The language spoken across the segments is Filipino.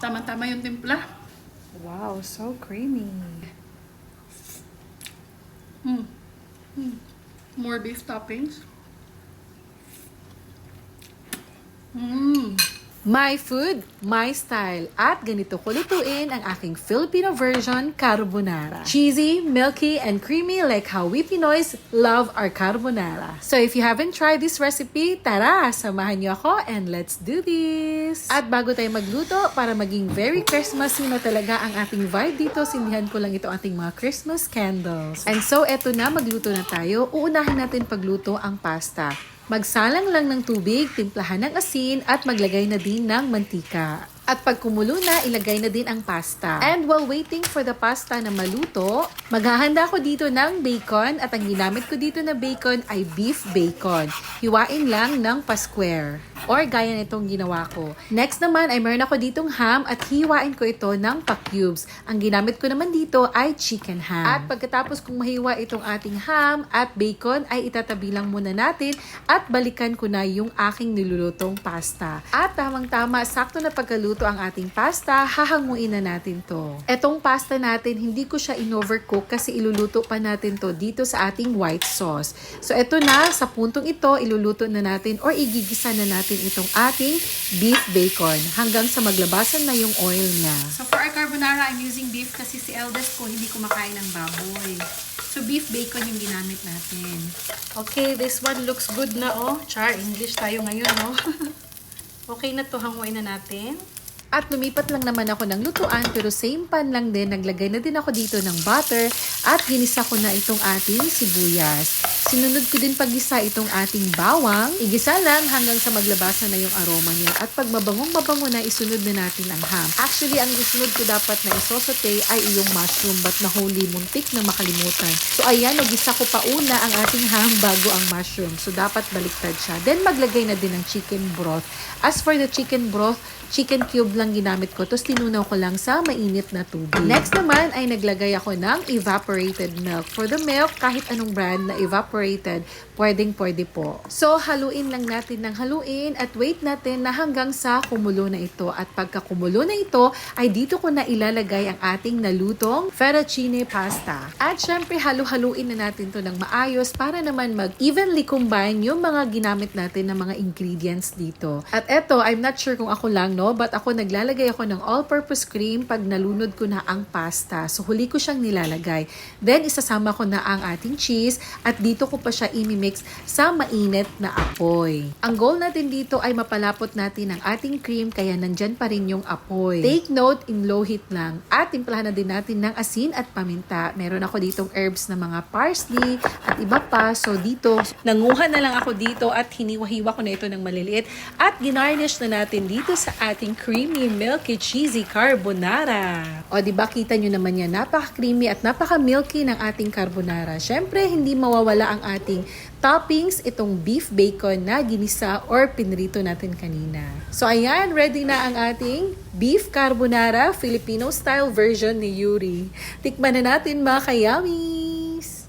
Tama-tama yung timpla. Wow, so creamy. More beef toppings. My food, my style. At ganito ko lutuin ang aking Filipino version, carbonara. Cheesy, milky, and creamy like how we Pinoys love our carbonara. So if you haven't tried this recipe, tara, samahan niyo ako and let's do this! At bago tayo magluto, para maging very Christmassy na talaga ang ating vibe dito, sindihan ko lang ito ating mga Christmas candles. And so eto na, magluto na tayo. Uunahin natin pagluto ang pasta. Magsalang lang ng tubig, timplahan ng asin at maglagay na din ng mantika. At pag kumulo na, ilagay na din ang pasta. And while waiting for the pasta na maluto, maghahanda ko dito ng bacon at ang ginamit ko dito na bacon ay beef bacon. Hiwain lang ng pa-square. Or gaya nitong ginawa ko. Next naman ay meron ako ditong ham at hiwain ko ito ng pa-cubes. Ang ginamit ko naman dito ay chicken ham. At pagkatapos kong mahiwa itong ating ham at bacon ay itatabi lang muna natin at balikan ko na yung aking nilulutong pasta. At tamang-tama, sakto na pagkaluto ang ating pasta, hahanguin na natin to. Etong pasta natin, hindi ko siya in-overcook kasi iluluto pa natin to dito sa ating white sauce. So eto na, sa puntong ito, iluluto na natin or igigisa na natin itong ating beef bacon hanggang sa maglabasan na yung oil niya. So for our carbonara, I'm using beef kasi si eldest ko hindi kumakain ng baboy. So beef bacon yung ginamit natin. Okay, this one looks good na oh. Char, English tayo ngayon no. Okay na to, hanguin na natin. At lumipat lang naman ako ng lutuan pero same pan lang din, naglagay na din ako dito ng butter at ginisa ko na itong ating sibuyas. Sinunod ko din paggisa itong ating bawang. Igisa lang hanggang sa maglabasan na yung aroma niya. At pag mabangong-mabango na, isunod na natin ang ham. Actually, ang isunod ko dapat na isosote ay iyong mushroom but nahuli, muntik na makalimutan. So ayan, gisa ko pa una ang ating ham bago ang mushroom. So dapat baliktad siya. Then maglagay na din ng chicken broth. As for the chicken broth, chicken cube lang ginamit ko. Tapos tinunaw ko lang sa mainit na tubig. Next naman ay naglagay ako ng evaporated milk. For the milk, kahit anong brand na evaporated, pwedeng-pwede po. So, haluin lang natin ng haluin at wait natin na hanggang sa kumulo na ito. At pagka kumulo na ito, ay dito ko na ilalagay ang ating nalutong fettuccine pasta. At syempre, halu-haluin na natin to ng maayos para naman mag-evenly combine yung mga ginamit natin na mga ingredients dito. At eto, I'm not sure kung ako lang, no? But ako naglalagay ako ng all-purpose cream pag nalunod ko na ang pasta. So, huli ko siyang nilalagay. Then, isasama ko na ang ating cheese at dito ko pa siya imimix sa mainit na apoy. Ang goal natin dito ay mapalapot natin ang ating cream kaya nandyan pa rin yung apoy. Take note, in low heat lang. At timplahan na din natin ng asin at paminta. Meron ako ditong herbs na mga parsley at iba pa. So, dito, nanguha na lang ako dito at hiniwa-hiwa ko na ito ng maliliit. At ginarnish na natin dito sa ating creamy, milky, cheesy carbonara. O, diba kita nyo naman yan, napaka-creamy at napaka-milky ng ating carbonara. Syempre, hindi mawawala ang ating toppings, itong beef bacon na ginisa or pinrito natin kanina. So, ayan, ready na ang ating beef carbonara, Filipino style version ni Yuri. Tikman na natin mga kayamis!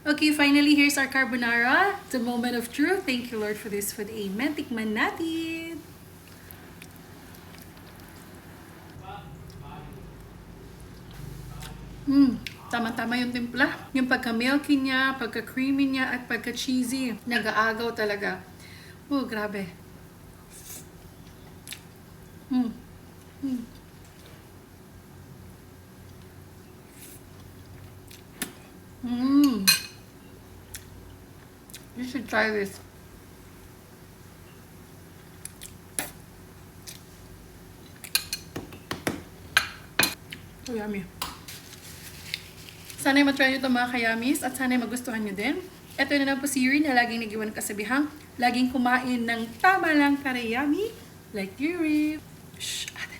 Okay, finally, here's our carbonara. The moment of truth. Thank you, Lord, for this food. Amen. Tikman natin. Tama-tama yung timpla. Yung pagka-milky niya, pagka-creamy niya, at pagka-cheesy. Nag-aagaw talaga. Oh, grabe. You should try this. Oh, yummy. Sana'y matry nyo ito mga kayamis at sana'y magustuhan nyo din. Ito na po si Yuri na laging nag-iwan ng kasabihang laging kumain ng tama lang karayami like Yuri. Shh, ate.